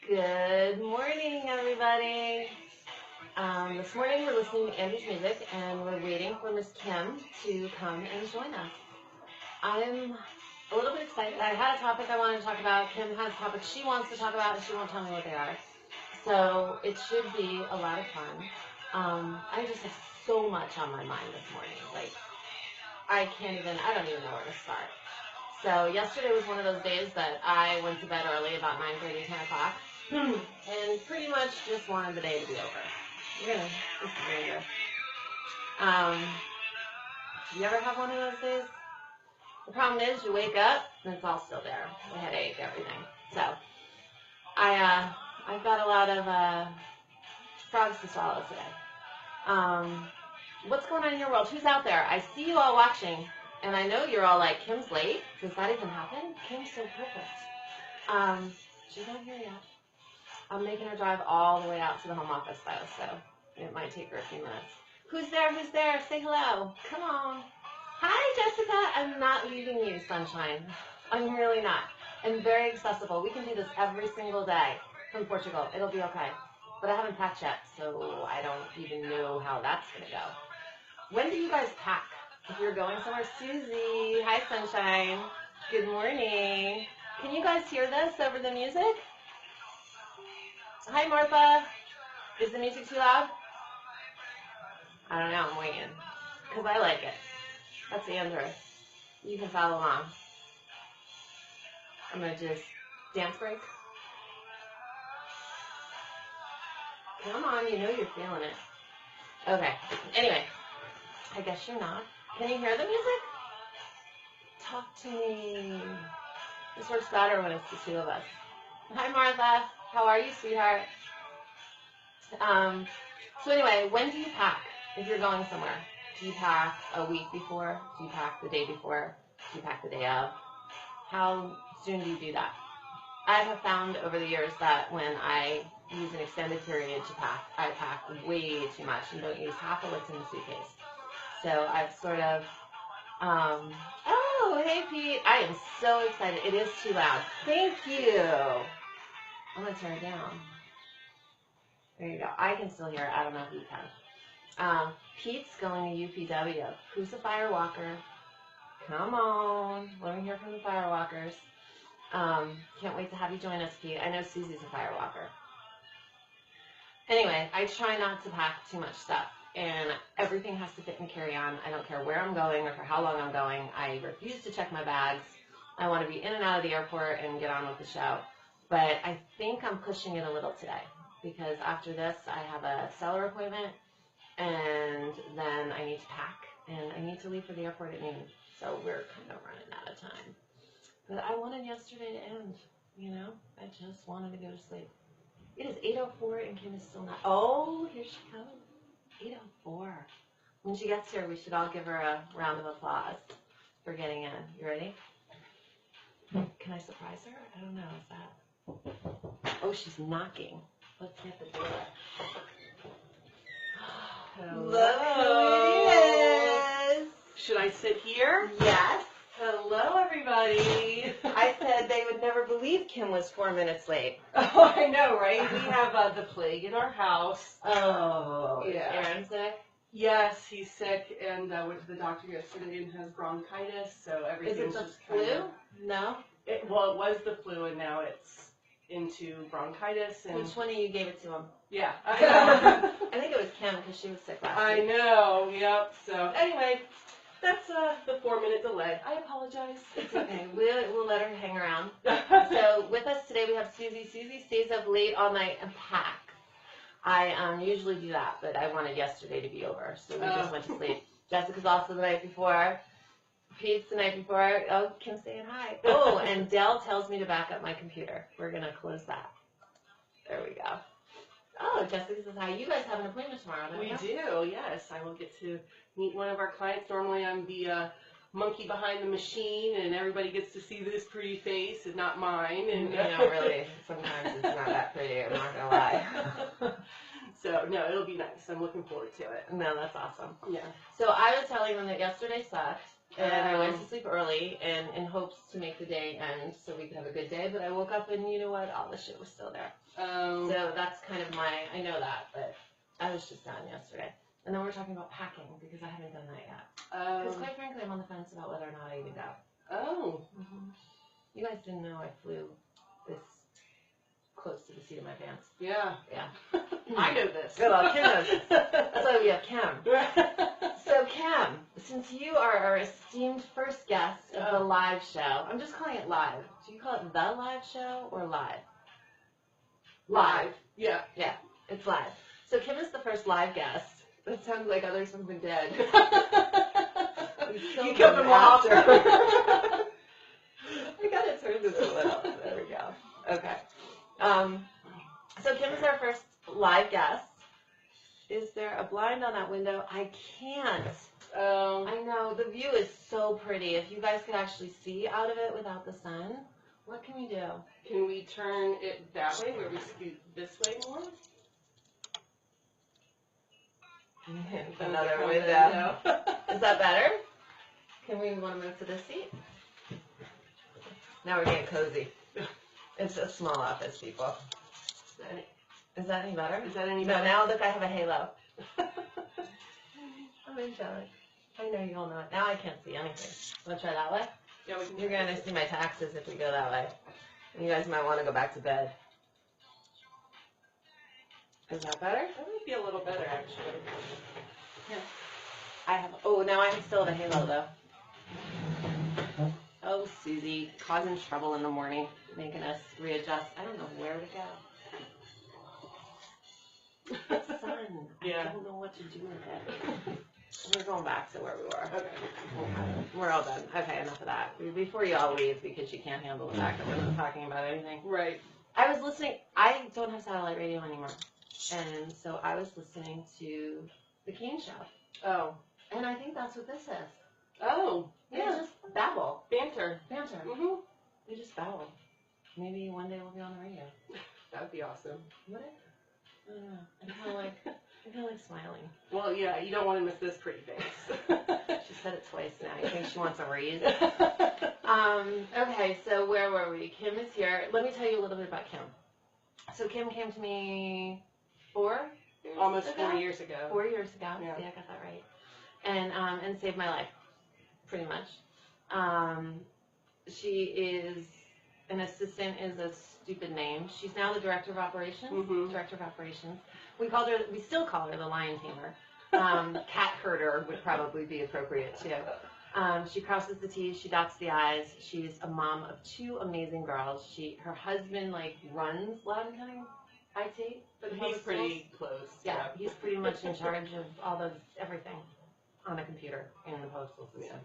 Good morning, everybody. This morning we're listening to Andrew's music, and we're waiting for Miss Kim to come and join us. I'm a little bit excited. I had a topic I wanted to talk about. Kim has topics she wants to talk about, and she won't tell me what they are. So it should be a lot of fun. I just have so much on my mind this morning. Like, I don't even know where to start. So yesterday was one of those days that I went to bed early, about 9:30, 10 o'clock, and pretty much just wanted the day to be over. This is Andrew. Do you ever have one of those days? The problem is you wake up and it's all still there. The headache, everything. So I've got a lot of frogs to swallow today. What's going on in your world? Who's out there? I see you all watching. And I know you're all like, Kim's late. Does that even happen? Kim's so perfect. She's not here yet. I'm making her drive all the way out to the home office, though, so it might take her a few minutes. Who's there? Who's there? Say hello. Come on. Hi, Jessica. I'm not leaving you, sunshine. I'm really not. I'm very accessible. We can do this every single day from Portugal. It'll be okay. But I haven't packed yet, so I don't even know how that's going to go. When do you guys pack? If you're going somewhere, Susie, hi sunshine, good morning. Can you guys hear this over the music? Hi Martha, is the music too loud? I don't know, I'm waiting, because I like it. That's Andrew. You can follow along. I'm going to just dance break. Come on, you know you're feeling it. Okay, anyway, I guess you're not. Can you hear the music? Talk to me. This works better when it's the two of us. Hi, Martha. How are you, sweetheart? So anyway, when do you pack if you're going somewhere? Do you pack a week before? Do you pack the day before? Do you pack the day of? How soon do you do that? I have found over the years that when I use an extended period to pack, I pack way too much and don't use half of what's in the suitcase. So I've sort of, oh, hey, Pete. I am so excited. It is too loud. Thank you. I'm going to turn it down. There you go. I can still hear it. I don't know if you can. Pete's going to UPW. Who's a fire walker? Come on. Let me hear from the fire walkers. Can't wait to have you join us, Pete. I know Susie's a fire walker. Anyway, I try not to pack too much stuff. And everything has to fit in carry-on. I don't care where I'm going or for how long I'm going. I refuse to check my bags. I want to be in and out of the airport and get on with the show. But I think I'm pushing it a little today because after this, I have a seller appointment, and then I need to pack, and I need to leave for the airport at noon. So we're kind of running out of time. But I wanted yesterday to end, you know? I just wanted to go to sleep. It is 8:04, and Kim is still not. Oh, here she comes. 8:04. When she gets here, we should all give her a round of applause for getting in. You ready? Can I surprise her? I don't know. Is that... Oh, she's knocking. Let's get the door. Hello. Look who it is. Should I sit here? Yes. Hello, everybody. I said they would never believe Kim was 4 minutes late. Oh, I know, right? We have the plague in our house. Oh, yeah. Is Aaron sick? Yes, he's sick and went to the doctor yesterday and has bronchitis, so everything's Is it the just flu? kind of... No? Well, it was the flu, and now it's into bronchitis. And Which one of you gave it to him? yeah. I think it was Kim because she was sick last I week. know, yep. So anyway, that's the 4-minute delay. I apologize. It's okay. We'll let her hang around. So with us today we have Susie. Susie stays up late all night and packs. I usually do that, but I wanted yesterday to be over, so we just went to sleep. Jessica's also the night before. Pete's the night before. Oh, Kim's saying hi. Oh, and Dell tells me to back up my computer. We're going to close that. There we go. Oh, Jessica says hi. You guys have an appointment tomorrow, don't you? We do, yes. I will get to meet one of our clients. Normally I'm the monkey behind the machine, and everybody gets to see this pretty face and not mine. And really. Sometimes it's not that pretty, I'm not going to lie. So, no, it'll be nice. I'm looking forward to it. No, that's awesome. Yeah. So I was telling them that yesterday sucked, And I went to sleep early and in hopes to make the day end so we could have a good day. But I woke up and you know what? All the shit was still there. So that's kind of I know that, but I was just done yesterday. And then we're talking about packing because I haven't done that yet. Because quite frankly, I'm on the fence about whether or not I even go. Oh. Mm-hmm. You guys didn't know I flew this close to the seat of my pants. Yeah. Yeah. I know this. Well, Kim knows this. That's why we have Kim. So Kim, since you are our esteemed first guest of the live show, I'm just calling it live. Do you call it the live show or live? Live. Yeah. Yeah, it's live. So Kim is the first live guest. That sounds like others have been dead. You killed them off. I gotta turn this a little. There we go. Okay. So Kim is our first live guest. Is there a blind on that window? I can't. I know. The view is so pretty. If you guys could actually see out of it without the sun, what can we do? Can we turn it that way where we scoot this way more? Another window. Is that better? Can we want to move to this seat? Now we're getting cozy. It's a small office, people. Is that any better? Is that any No, better? now look, I have a halo. I'm angelic. I know you all know it. Now I can't see anything. Want to try that way? Yeah, we can. You're going to see my taxes if we go that way. And you guys might want to go back to bed. Is that better? That might be a little better, actually. Yeah. Now I still have a halo, though. Oh, Susie, causing trouble in the morning, making us readjust. I don't know where to go. The sun. Yeah. I don't know what to do with it. We're going back to where we were. Okay. We're all done. Okay, enough of that. Before you all leave, because you can't handle the fact that we're not talking about anything. Right. I was listening. I don't have satellite radio anymore. And so I was listening to The Kane Show. Oh. And I think that's what this is. Oh. They Yeah. just babble. Banter. Banter. Mm-hmm. They just babble. Maybe one day we'll be on the radio. That would be awesome. Would it? I don't know. I feel like smiling. Well, yeah, you don't want to miss this pretty face. She said it twice now. You think she wants a raise? Okay, so where were we? Kim is here. Let me tell you a little bit about Kim. So Kim came to me 4 years Almost ago? 4 years ago. 4 years ago. Yeah. See, I got that right. And saved my life, pretty much. She is an assistant is a stupid name. She's now the director of operations. Mhm. Director of operations. We still call her the lion tamer. Cat herder would probably be appropriate too. She crosses the T's, she dots the I's. She's a mom of 2 amazing girls. Her husband runs Loudoun County IT. For the He's public pretty schools. close. Yeah, he's pretty much in charge of everything on a computer in the postal system.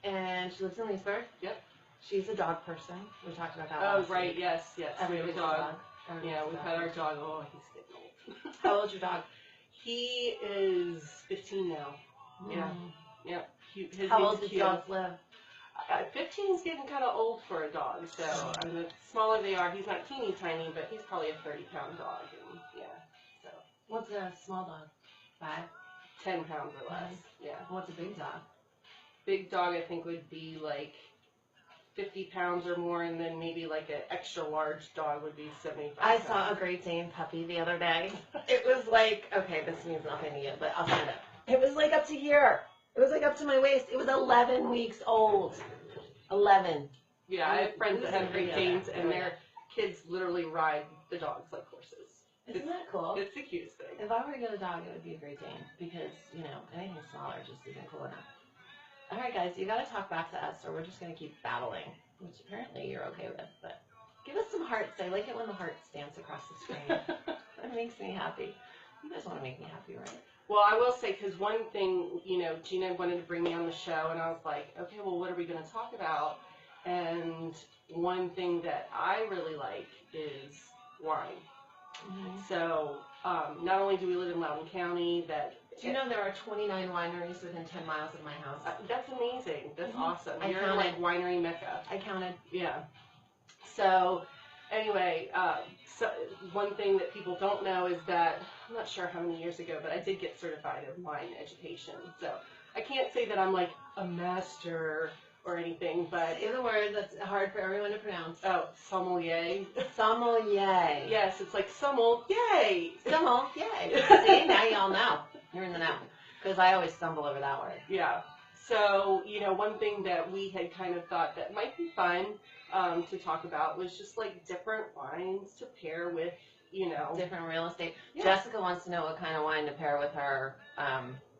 And she lives in Leesburg. Yep. She's a dog person. We talked about that Oh, last right. week. Yes. We have a Everybody's dog. Everybody's Yeah, a we've dog. had our dog. Oh, he's getting old. How old's your dog? He is 15 now. Yeah. Yep. His How name's old does Q. dogs live? 15 is getting kind of old for a dog, so the smaller they are, he's not teeny tiny, but he's probably a 30-pound dog, and yeah, so What's a small dog? 5? 10 pounds or less. Yeah. What's a big dog? Big dog, I think, would be like 50 pounds or more, and then maybe like an extra large dog would be 75 I pounds. saw a Great Dane puppy the other day. It was okay, this means nothing to you, but I'll send it. It was up to here. It was up to my waist. It was 11 weeks old. 11. Yeah, I have friends that have Great Yeah. Danes, and their kids literally ride the dogs like horses. Isn't that cool? It's the cutest thing. If I were to get a dog, it would be a Great Dane because, anything smaller just isn't cool enough. All right, guys, you got to talk back to us or we're just going to keep battling, which apparently you're okay with. But give us some hearts. I like it when the hearts dance across the screen. That makes me happy. You guys want to make me happy, right? Well, I will say, because one thing, Gina wanted to bring me on the show, and I was like, okay, well, what are we going to talk about? And one thing that I really like is wine. Mm-hmm. So, not only do we live in Loudoun County, Do you know there are 29 wineries within 10 miles of my house? That's amazing. That's Mhm. awesome. I You're counted. like winery mecca. I counted. Yeah. So, anyway, so one thing that people don't know is that, I'm not sure how many years ago, but I did get certified in wine education. So I can't say that I'm like a master or anything, but Say the word that's hard for everyone to pronounce. oh, sommelier. Sommelier. Yes, it's like sommelier. Sommelier. See, now y'all know. You're in the know. Because I always stumble over that word. Yeah. So, one thing that we had kind of thought that might be fun to talk about was just like different wines to pair with, Different real estate. Yeah. Jessica wants to know what kind of wine to pair with her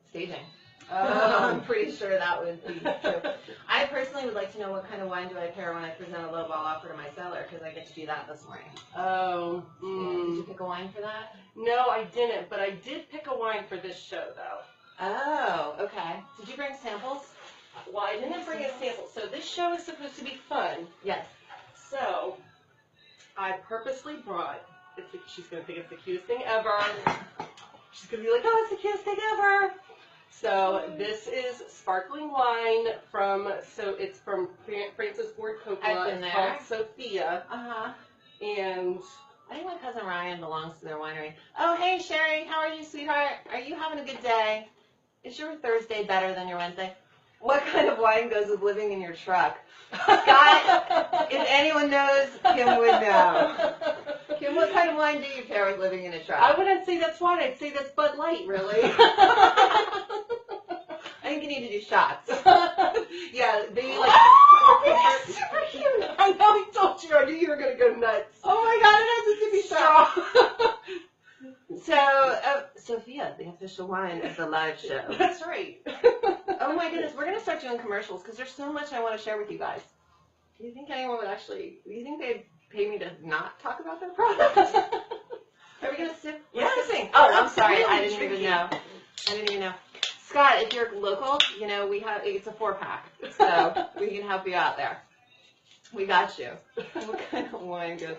staging. Oh. I'm pretty sure that would be true. I personally would like to know what kind of wine do I pair when I present a lowball offer to my seller, because I get to do that this morning. Oh. Yeah. Did you pick a wine for that? No, I didn't, but I did pick a wine for this show, though. Oh, okay. Did you bring samples? Well, I didn't bring a sample. So this show is supposed to be fun. Yes. So I purposely brought, she's going to think it's the cutest thing ever. She's going to be like, oh, it's the cutest thing ever. So this is sparkling wine it's from Francis Ford Coppola. I've been It's there. called Sophia. Uh-huh. And I think my cousin Ryan belongs to their winery. Oh, hey, Sherry. How are you, sweetheart? Are you having a good day? Is your Thursday better than your Wednesday? What kind of wine goes with living in your truck? Scott, if anyone knows, Kim would know. Kim, what kind of wine do you pair with living in a truck? I wouldn't say that's wine. I'd say that's Bud Light, really. I think you need to do shots. Yeah, they like. Oh, it's super cute. I know he told you. I knew you were gonna go nuts. Oh my God, it has a sippy shot. So, Sophia, the official wine of the live show. That's right. Oh my goodness, we're gonna start doing commercials because there's so much I want to share with you guys. Do you think anyone would actually? Do you think they'd pay me to not talk about their products? Are we gonna sip? We're Yes. sipping. Oh, I'm sorry, I Absolutely. didn't even know. I didn't even know. Scott, if you're local, we have it's a 4-pack, so we can help you out there. We got you. What kind of wine goes?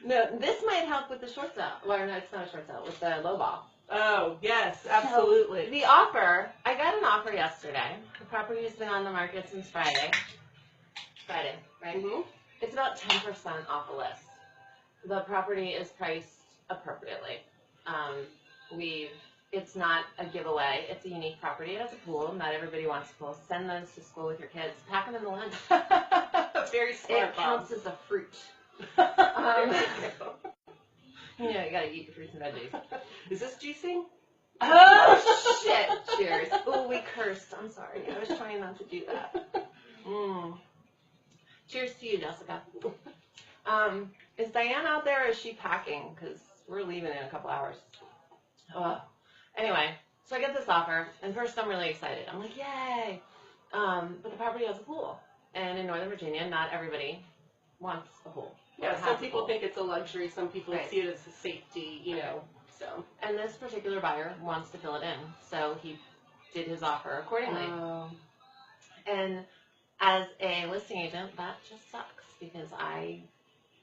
No, this might help with the short sale. Well, no, it's not a short sale. With the low ball. Oh yes, absolutely. So, the offer. I got an offer yesterday. The property has been on the market since Friday. Friday, right? Mm-hmm. It's about 10% off the list. The property is priced appropriately. It's not a giveaway. It's a unique property. It has a pool. Not everybody wants a pool. Send those to school with your kids. Pack them in the lunch. Very smart. It counts as a fruit. You gotta eat your fruits and veggies. Is this juicing? Oh, shit. Cheers. Oh, we cursed. I'm sorry. I was trying not to do that. Cheers to you, Jessica. Is Diane out there or is she packing? Because we're leaving in a couple hours. Anyway, so I get this offer, and first I'm really excited. I'm like, yay! But the property has a pool. And in Northern Virginia, not everybody wants a pool. Yeah, some people think it's a luxury. Some people Right. see it as a safety, so. And this particular buyer wants to fill it in, so he did his offer accordingly. And as a listing agent, that just sucks because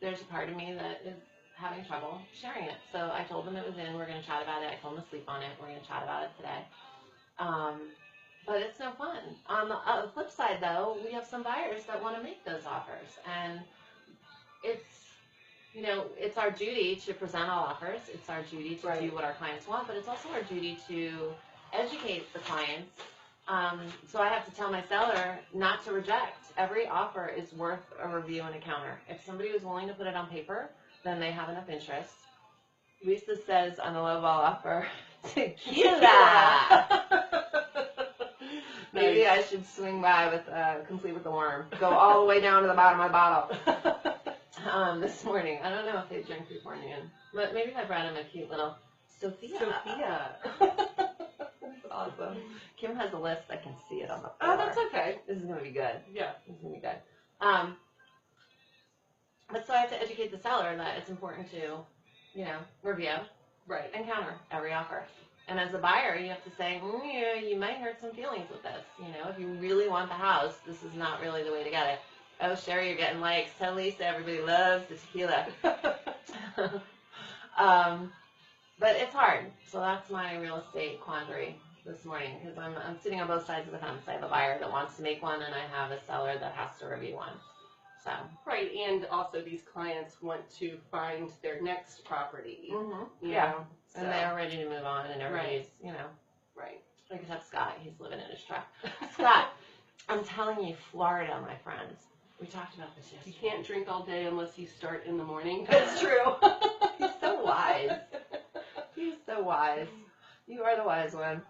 there's a part of me that is having trouble sharing it. So I told him it was in. We're going to chat about it. I told him to sleep on it. We're going to chat about it today. But it's no fun. On the flip side, though, we have some buyers that want to make those offers. And it's our duty to present all offers. It's our duty to do what our clients want, but it's also our duty to educate the clients. So I have to tell my seller not to reject. Every offer is worth a review and a counter. If somebody is willing to put it on paper, then they have enough interest. Lisa says on the lowball offer, tequila. Maybe I should swing by with complete with the worm. Go all the way down to the bottom of my bottle. This morning. I don't know if they drink before noon, but maybe I brought him a cute little Sophia. That's awesome. Kim has a list. I can see it on the floor. Oh, that's okay. This is going to be good. Yeah. This is going to be good. But so I have to educate the seller that it's important to, review Right. and counter every offer. And as a buyer, you have to say, you might hurt some feelings with this. If you really want the house, this is not really the way to get it. Oh, Sherry, you're getting likes. Tell Lisa everybody loves the tequila. But it's hard. So that's my real estate quandary this morning because I'm sitting on both sides of the fence. I have a buyer that wants to make one, and I have a seller that has to review one. So. Right, and also these clients want to find their next property. Mm-hmm. You Yeah. know, And they're ready to move on, and everybody's, Right. except Scott. He's living in his truck. Scott, I'm telling you, Florida, my friends. We talked about this yesterday. You can't drink all day unless you start in the morning. That's true. He's so wise. He's so wise. You are the wise one.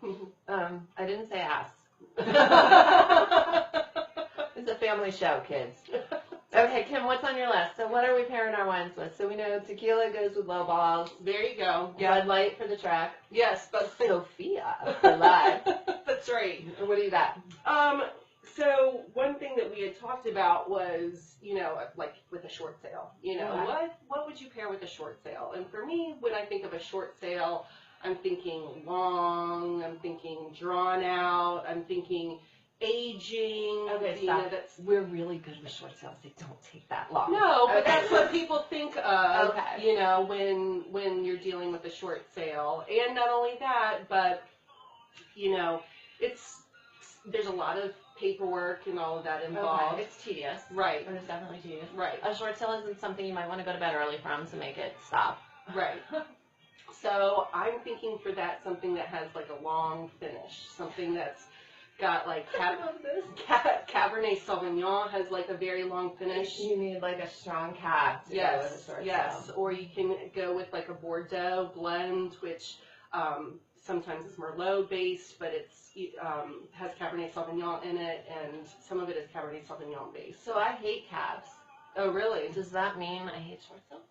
I didn't say ass. It's a family show, kids. Okay, Kim, what's on your list? So what are we pairing our wines with? So we know tequila goes with low balls. There you go. Bud Light for the track. Yes, but Sophia for live. That's right. What do you got? So one thing that we had talked about was, you know, like with a short sale. You know, Okay. what would you pair with a short sale? And for me, when I think of a short sale, I'm thinking long, I'm thinking drawn out, I'm thinking aging. Okay, you stop. know, that's We're really good with short sales. They don't take that long. no, but Okay. that's what people think of, Okay. you know, when you're dealing with a short sale. And not only that, but, you know, there's a lot of paperwork and all of that involved. Okay. It's tedious. Right, It is definitely tedious. right, A short sale isn't something you might want to go to bed early from to make it stop. right. So I'm thinking for that something that has like a long finish, something that's got like Cabernet Sauvignon has like a very long finish. You need like a strong cab to go with a short sale. Or you can go with like a Bordeaux blend, which sometimes it's Merlot based, but it's has Cabernet Sauvignon in it, and some of it is Cabernet Sauvignon based. So I hate cabs. Oh, really? Does that mean I hate short sales?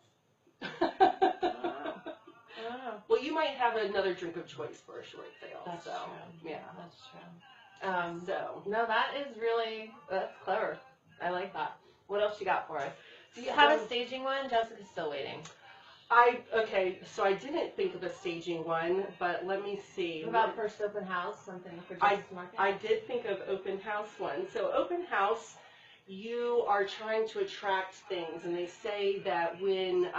I don't know. Well, you might have another drink of choice for a short sale. That's so, true. Yeah. That's true. So No, that's clever. I like that. What else you got for us? Do you have a staging one? Jessica's still waiting. so I didn't think of a staging one, but let me see. What about first open house? Something for Justice Market? I did think of open house one. So open house, you are trying to attract things, and they say that when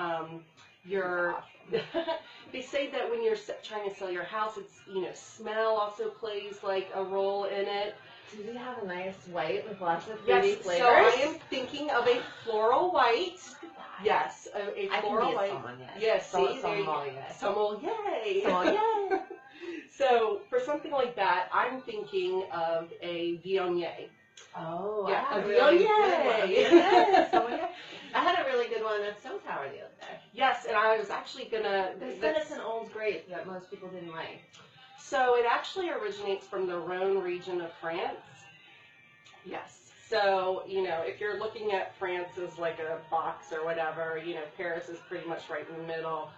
they say that when you're trying to sell your house, it's, you know, smell also plays like a role in it. Do we have a nice white with lots of Yes, fruity flavors? so I am thinking of a floral white. Yes, a I floral can be a white. sommelier. Yes, see, there you go. Sommelier. Sommelier. Sommelier. So for something like that, I'm thinking of a Viognier. Oh, Yeah, I had a a really good Viognier. one. Yes, sommelier. I had a really good one at Stone Tower the other day. Yes, and I was actually gonna. They said it's an old grape that most people didn't like. So it actually originates from the Rhone region of France. Yes. So, you know, if you're looking at France as like a box or whatever, you know, Paris is pretty much right in the middle.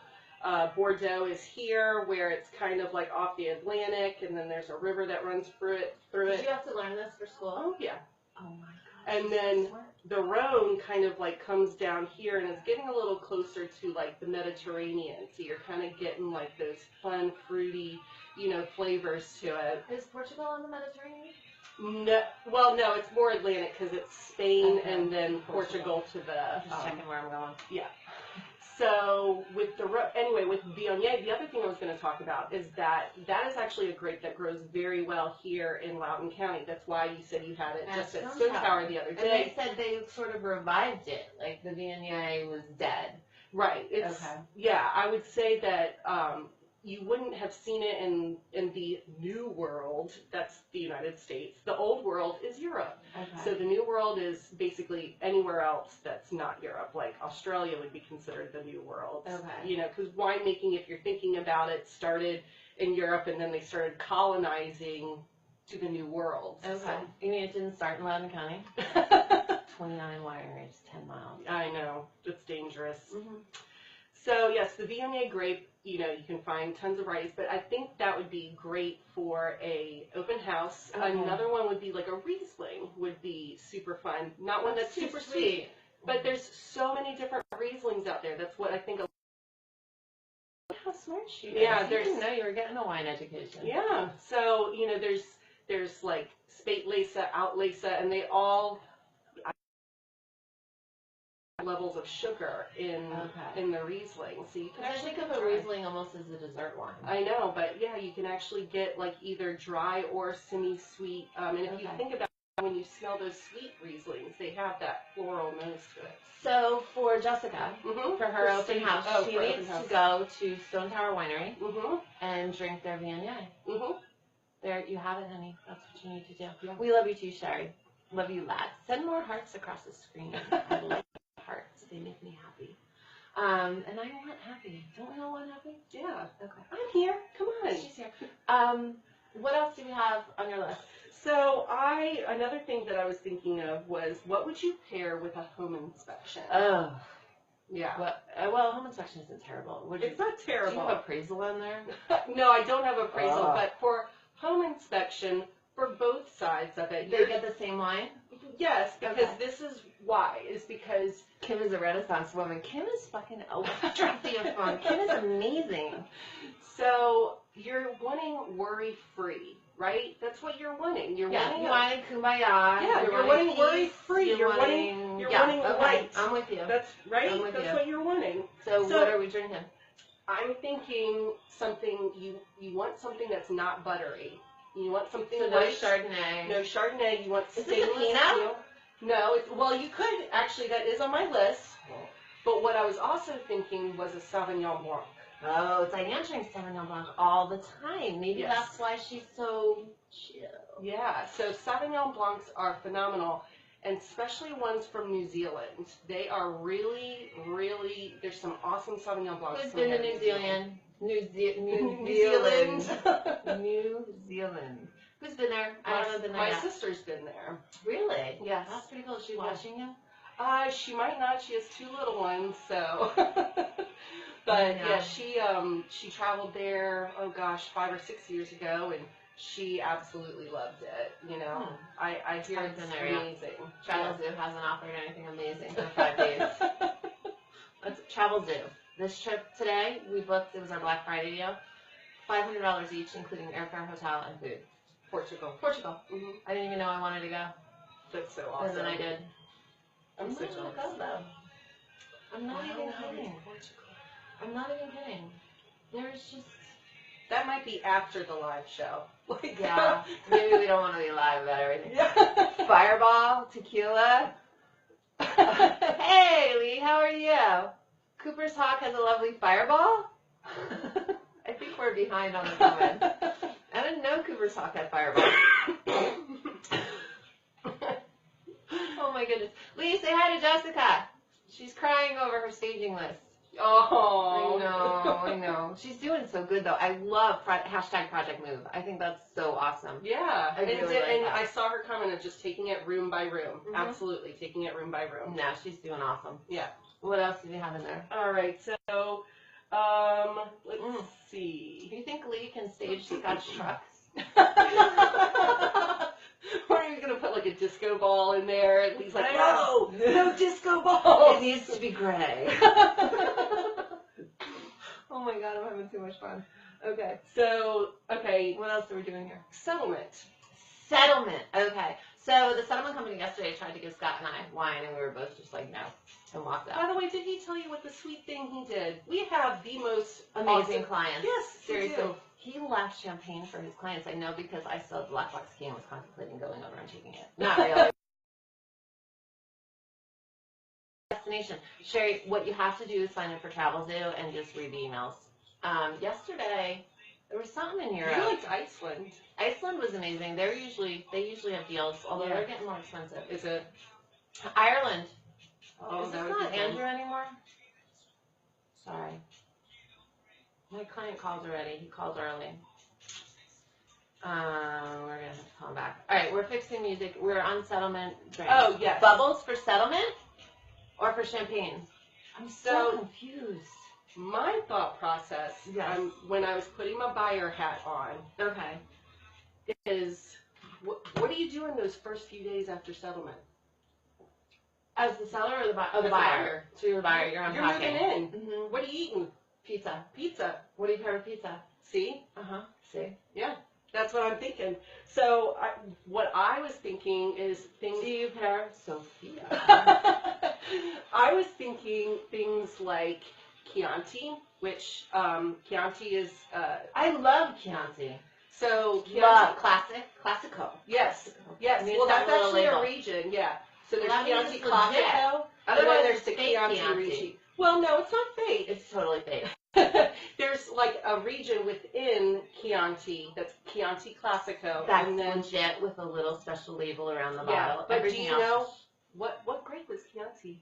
Bordeaux is here, where it's kind of like off the Atlantic, and then there's a river that runs through it. Did you have to learn this for school? Oh, yeah. Oh my god. And then the Rhone kind of like comes down here and is getting a little closer to like the Mediterranean. So you're kind of getting like those fun, fruity, you know, flavors to it. Is Portugal on the Mediterranean? No, well, no, it's more Atlantic because it's Spain Okay. and then Portugal to the. Just checking where I'm going. Yeah. So with anyway, with Viognier, the other thing I was going to talk about is that is actually a grape that grows very well here in Loudoun County. That's why you said you had it just at Stone Tower the other And day. they said they sort of revived it, like the Viognier was dead. Right. It's, Okay. Yeah, I would say that you wouldn't have seen it in the New World. That's the United States. The Old World is Europe. Okay. So the New World is basically anywhere else that's not Europe. Like Australia would be considered the New World. Okay. You know, because winemaking, if you're thinking about it, started in Europe and then they started colonizing to the New World. Okay. You mean it didn't start in Loudoun County? So. 29 wineries, 10 miles. I know. It's dangerous. Mm-hmm. So yes, the Viognier grape, you know, you can find tons of varieties, but I think that would be great for a open house. Okay. Another one would be like a Riesling would be super fun. Not one that's too super sweet, but there's so many different Rieslings out there. That's what I think. How smart she is. Yeah, You there's- didn't know you were getting a wine education. Yeah. So, you know, there's like Spätlese, Outlese, and they all levels of sugar in the Riesling. So you can I actually think of a Riesling almost as a dessert wine. I know, but yeah, you can actually get like either dry or semi-sweet. And if you think about it, when you smell those sweet Rieslings, they have that floral nose to it. So for Jessica, Mm-hmm. for her open house, she for needs open house. to go to Stone Tower Winery Mm-hmm. and drink their Viognier. Mm-hmm. There, you have it, honey. That's what you need to do. Yeah. We love you too, Sherry. Love you, lads. Send more hearts across the screen. I like hearts. They make me happy. And I want happy. Don't we all want happy? Yeah. Okay. I'm here. Come on. She's here. What else do we have on your list? So another thing that I was thinking of was, what would you pair with a home inspection? Oh. Yeah. Well, home inspection isn't terrible. It's not terrible. Do you have appraisal in there? No, I don't have appraisal, Oh. but for home inspection, for both sides of it, They get the same wine? yes, because Okay. this is why, is because Kim is a Renaissance woman. Kim is fucking electrifying. Kim is amazing. so you're wanting worry-free, right? That's what you're wanting. You're Yeah, wanting you wanting kumbaya. Yeah, you're wanting worry-free. You're wanting okay, light. I'm with you. That's right. I'm with That's you. what you're wanting. So what are we drinking? I'm thinking something you want something that's not buttery. You want something So no light. Chardonnay. No Chardonnay. You want Is it stainless Pinot? steel. No, well you could actually. That is on my list. But what I was also thinking was a Sauvignon Blanc. Oh, Diane drinks Sauvignon Blanc all the time. Maybe Yes. that's why she's so chill. Yeah. So Sauvignon Blancs are phenomenal, and especially ones from New Zealand. They are really, really. There's some awesome Sauvignon Blancs. Who's coming been to out of New Zealand? New New Zealand. Zealand. New Zealand. Who's been there? I haven't been there My yet. sister's been there. Really? Yes. That's pretty cool. Is she Yeah. watching you? She might not. She has 2 little ones, so. But yeah, she traveled there. Oh gosh, 5 or 6 years ago, and she absolutely loved it. You know, I hear Haven't it's been there yet. amazing. Travel Zoo hasn't offered anything amazing for 5 days. Let's Travel Zoo. This trip today, we booked, it was our Black Friday deal, $500 each, including airfare, hotel, and food. Portugal. Mm-hmm. I didn't even know I wanted to go. That's so And awesome. then I did. I'm so gonna jealous. go, though. I'm not even kidding. Portugal. I'm not even kidding. There's just, That might be after the live show. Like, yeah, maybe we don't want to be live about everything. Yeah. Fireball, tequila. Hey, Lee, how are you? Cooper's Hawk has a lovely fireball? I think we're behind on the comment. I didn't know Cooper's Hawk had fireball. Oh my goodness. Lee, say hi to Jessica. She's crying over her staging list. Oh. I know. She's doing so good though. I love hashtag Project Move. I think that's so awesome. Yeah, I really like that. I saw her comment of just taking it room by room. Mhm. Absolutely, taking it room by room. No, she's doing awesome. Yeah. What else do we have in there? All right, so let's see. Do you think Lee can stage Scotch trucks? Or are you gonna put like a disco ball in there? And he's like, I no, know. no disco balls. It needs to be gray. Oh my god, I'm having too much fun. Okay. So, okay, What else are we doing here? settlement. Settlement. Okay. So the settlement company yesterday tried to give Scott and I wine, and we were both just like, no, and walked By out. the way, did he tell you what the sweet thing he did? We have the most Amazing awesome- clients. Yes, Seriously. we do. He left champagne for his clients. I know because I saw the Black Box key and was contemplating going over and taking it. Not really. Destination. Sherry, what you have to do is sign up for Travel Zoo and just read the emails. Yesterday, there was something in Europe. You liked Iceland. Iceland was amazing. They usually have deals, although Yeah. they're getting more expensive. Is it? Ireland. Oh, Is that this would be not fun. Andrew anymore? Sorry. My client called already. He called early. We're gonna have to call him back. All right, we're fixing music. We're on settlement. Drink. Oh, yes. Bubbles for settlement or for champagne? I'm so So- confused. My thought process, Yes. when I was putting my buyer hat on, Okay. is what do you do in those first few days after settlement? As the seller or the buyer? Oh, the As the buyer. buyer. So you're the buyer. You're You're unpacking. moving in. Mm-hmm. What are you eating? Pizza. Pizza. What do you pair with pizza? See? See. Yeah, that's what I'm thinking. So what I was thinking is things. Do you pair Sophia? I was thinking things like Chianti, which Chianti is. I love Chianti. So Chianti. Love classico. Yes. Yes. Means Well, that that's little actually label. a region. Yeah. So there's Well, that means Chianti it's legit. Classico, and Otherwise, then there's it's the fake Chianti Chianti. Ricci. Well, no, it's not fake. It's totally fake. there's like a region within Chianti that's Chianti Classico, That's and then legit with a little special label around the yeah. bottle. But do Everything you else know is- what grape is Chianti?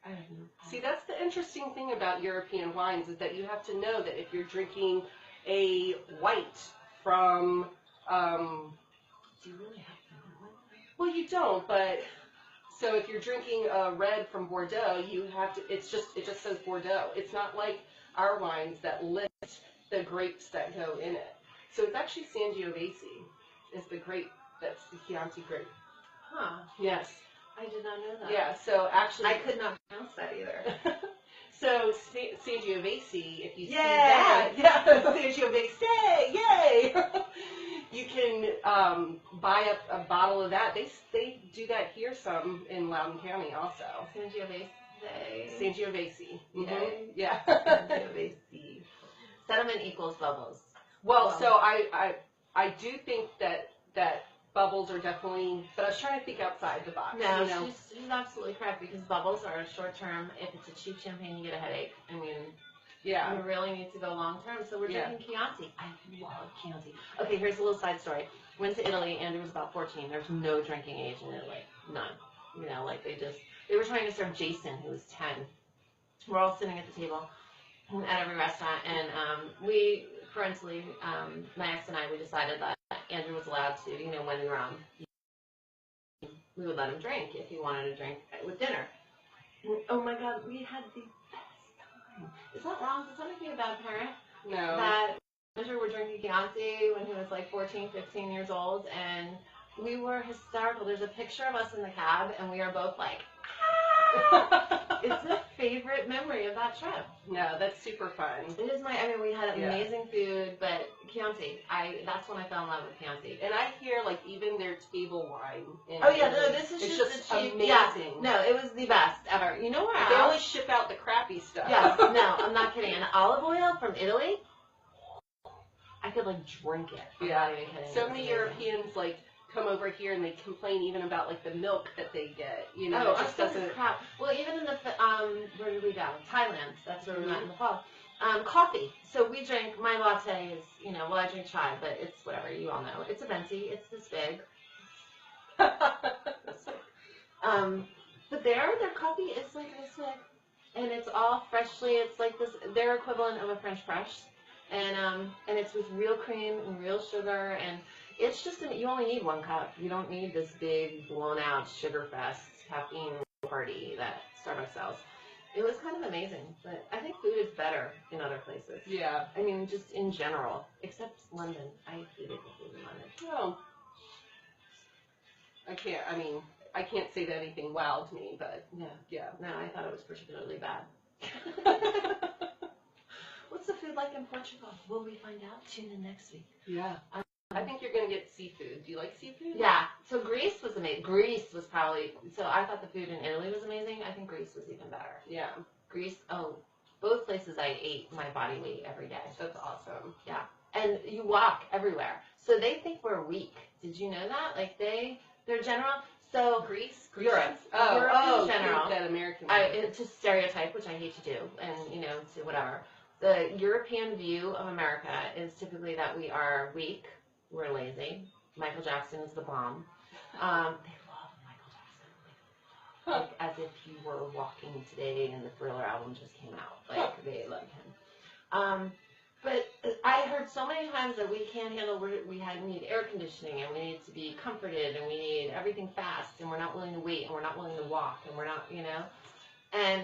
I don't know. See, that's the interesting thing about European wines is that you have to know that if you're drinking a white from, Do you really have to know what? well, you don't, but so if you're drinking a red from Bordeaux, you have to. It just says Bordeaux. It's not like our wines that list the grapes that go in it. So it's actually Sangiovese is the grape that's the Chianti grape. Huh. Yes. I did not know that. Yeah. So actually, I could not pronounce that either. So Sangiovese, if you see Yay! that, yeah, Sangiovese, yay! You can buy a bottle of that. They do that here some in Loudoun County also. Sangiovese. Sangiovese. Mhm. Yay. Yeah. Sangiovese. Sediment equals bubbles. Well, so I do think that bubbles are definitely, but I was trying to think outside the box. No, you know? she's absolutely correct because bubbles are short term. If it's a cheap champagne, you get a headache. I mean, Yeah. you really need to go long term. So we're Yeah. drinking Chianti. I love Chianti. Okay, here's a little side story. Went to Italy. Andrew was about 14. There's no drinking age in Italy. None. You know, like they were trying to serve Jason, who was 10. We're all sitting at the table at every restaurant, and we parentally, my ex and I, we decided that Andrew was allowed to, you know, when we were on, we would let him drink if he wanted to drink with dinner. And, oh my God, we had the best time. Is that wrong? Does that make me a bad parent? No. That Andrew were drinking Chianti when he was like 14, 15 years old, and we were hysterical. There's a picture of us in the cab, and we are both like, ah! It's a favorite memory of that trip. No, that's super fun. It is I mean, we had Yeah. amazing food, but Chianti, that's when I fell in love with Chianti. And I hear like even their table wine. In Oh yeah, no, Italy, this is it's just the cheap. amazing. Yeah, no, it was the best ever. You know where They else? only ship out the crappy stuff. Yeah, no, I'm not kidding. And olive oil from Italy, I could like drink it. I'm Yeah. not even kidding. So It was many amazing. Europeans like come over here and they complain even about like the milk that they get. You know, Oh, it our just stuff is doesn't. crap. Well, even in the where did we go? Thailand. That's where we went Mhm. in the fall. Coffee. So we drink. My latte is, you know, well, I drink chai, but it's whatever. You all know. It's a venti. It's this big. But their coffee is like this big, and it's all freshly. It's like this. Their equivalent of a French press, and it's with real cream and real sugar, and it's just you only need one cup. You don't need this big blown out sugar fest caffeine party that Starbucks sells. It was kind of amazing, but I think food is better in other places. Yeah. I mean, just in general, except London. I hated the food in London. No. I can't say that anything wowed me, but Yeah. yeah. No, I thought it was particularly bad. What's the food like in Portugal? Will we find out? Tune in next week. Yeah. I think you're gonna get seafood. Do you like seafood? Yeah. So Greece was amazing. Greece was probably. So I thought the food in Italy was amazing. I think Greece was even better. Yeah. Greece. Oh, both places I ate my body weight every day. That's awesome. And you walk everywhere. So they think we're weak. Did you know that? Like they're general. So Greece? Europe. Oh, Europe in general. That American. It's a stereotype, which I hate to do, and, you know, to whatever. The European view of America is typically that we are weak, we're lazy. Michael Jackson is the bomb. They love Michael Jackson. Like as if he were walking today and the Thriller album just came out. Like, they love him. But I heard so many times that we can't handle, we need air conditioning, and we need to be comforted, and we need everything fast, and we're not willing to wait, and we're not willing to walk, and we're not, you know. And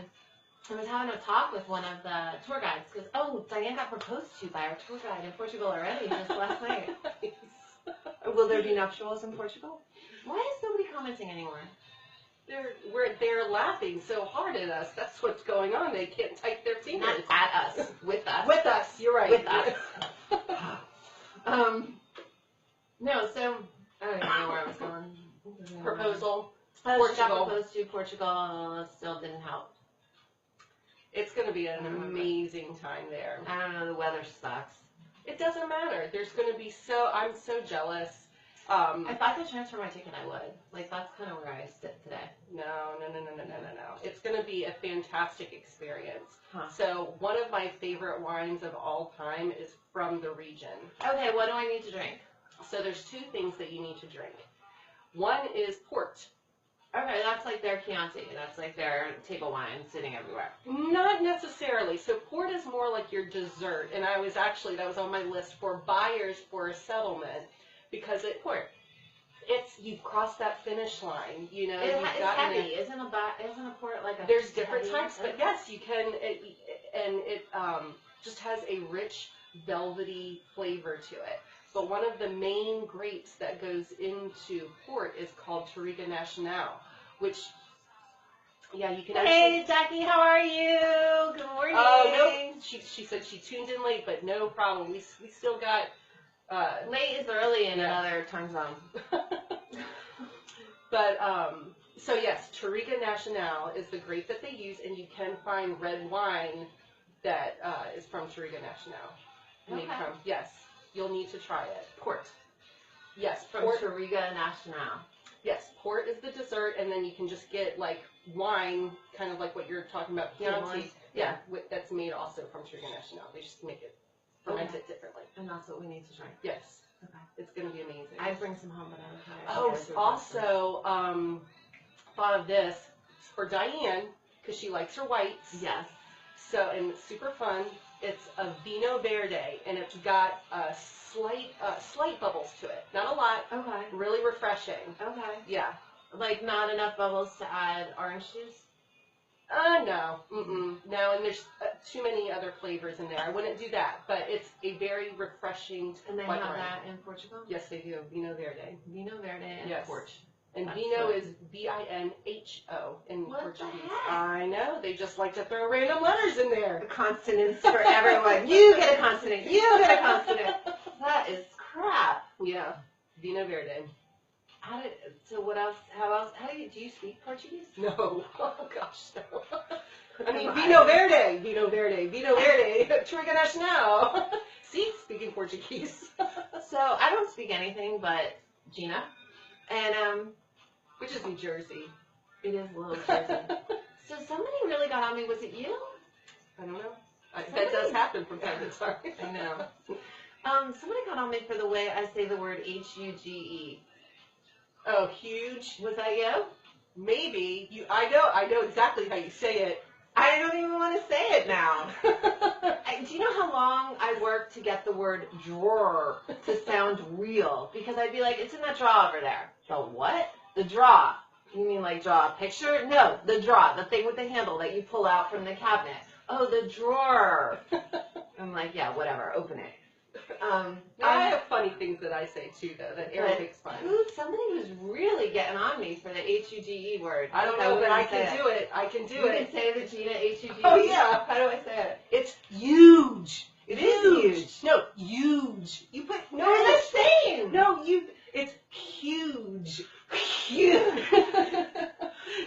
I was having a talk with one of the tour guides, because, Diane got proposed to by our tour guide in Portugal already, just last night. Will there be nuptials in Portugal? Why is nobody commenting anymore? They're laughing so hard at us. That's what's going on. They can't type their fingers. Not at us, with us. With us, you're right. With us. No, so I don't even know where I was going. Proposal. Got Portugal. proposed to Portugal. Still didn't help. It's going to be an amazing time there. I don't know. The weather sucks. It doesn't matter. There's going to be I'm so jealous. If I could transfer my ticket, I would. Like, that's kind of where I sit today. No. It's going to be a fantastic experience. Huh. So one of my favorite wines of all time is from the region. Okay, what do I need to drink? So there's two things that you need to drink. One is port. Okay, that's like their Chianti. That's like their table wine sitting everywhere. Not necessarily. So port is more like your dessert. And that was on my list for buyers for a settlement because you've crossed that finish line. You know, It's heavy. Isn't a port like a? There's different heavy? types, but yes, you can. It just has a rich, velvety flavor to it. But one of the main grapes that goes into port is called Touriga Nacional, which, yeah, you can Hey, Jackie, how are you? Good morning. Oh, no, she said she tuned in late, but no problem. We still got... late is early in another time zone. But, so yes, Touriga Nacional is the grape that they use, and you can find red wine that is from Touriga Nacional. Okay. Yes. You'll need to try it. Port. Yes, From port. Touriga Nacional. Yes, port is the dessert, and then you can just get like wine, kind of like what you're talking about, Chianti. Yeah, that's made also from Touriga Nacional. They just make it, ferment it differently. And that's what we need to drink. Yes. Okay. It's going to be amazing. I'd bring some home, but I don't Oh, also, thought of this for Diane, because she likes her whites. Yes. So, and it's super fun. It's a Vino Verde, and it's got slight bubbles to it. Not a lot. Okay. Really refreshing. Okay. Yeah. Like not enough bubbles to add orange juice? No. No, and there's too many other flavors in there. I wouldn't do that, but it's a very refreshing And they white have wine. that in Portugal? Yes, they do. Vino Verde. Vino Verde and Yes. Port. And That's Vino good. is V-I-N-H-O in What the Portuguese. heck? I know. They just like to throw random letters in there. Consonants for everyone. You get a consonant. You get a consonant. That is crap. Yeah. Vino Verde. How do you speak Portuguese? No. Oh, gosh, no. I mean, Vino Verde. Vino Verde. Vino Verde. Touriga Nacional. See? Speaking Portuguese. So I don't speak anything but Gina. And, Which is New Jersey. it is a little Jersey. So somebody really got on me. Was it you? I don't know. That does happen from time to time. I know. Somebody got on me for the way I say the word H-U-G-E. Oh, huge. Was that you? Maybe. I know exactly how you say it. I don't even want to say it now. Do you know how long I worked to get the word drawer to sound real? Because I'd be like, it's in that drawer over there. The what? The drawer. You mean like draw a picture? No, the drawer. The thing with the handle that you pull out from the cabinet. Oh, the drawer. I'm like, yeah, whatever. Open it. I have funny things that I say too, though, that Aaron makes fun. Somebody was really getting on me for the H-U-G-E word. I don't know, but I can do it. I can do You it. can say the Gina H-U-G-E. Oh, yeah. How do I say it? It's huge. It is huge. No, huge. You put No, it's the same. No, it's huge. Huge.